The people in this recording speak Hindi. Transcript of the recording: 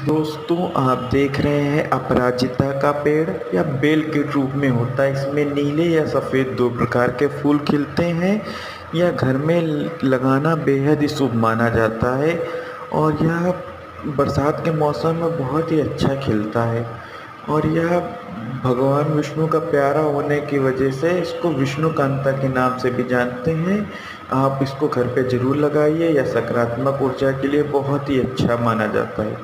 दोस्तों आप देख रहे हैं अपराजिता का पेड़ या बेल के रूप में होता है। इसमें नीले या सफ़ेद दो प्रकार के फूल खिलते हैं। यह घर में लगाना बेहद ही शुभ माना जाता है और यह बरसात के मौसम में बहुत ही अच्छा खिलता है। और यह भगवान विष्णु का प्यारा होने की वजह से इसको विष्णुकांता के नाम से भी जानते हैं। आप इसको घर पे ज़रूर लगाइए। यह सकारात्मक ऊर्जा के लिए बहुत ही अच्छा माना जाता है।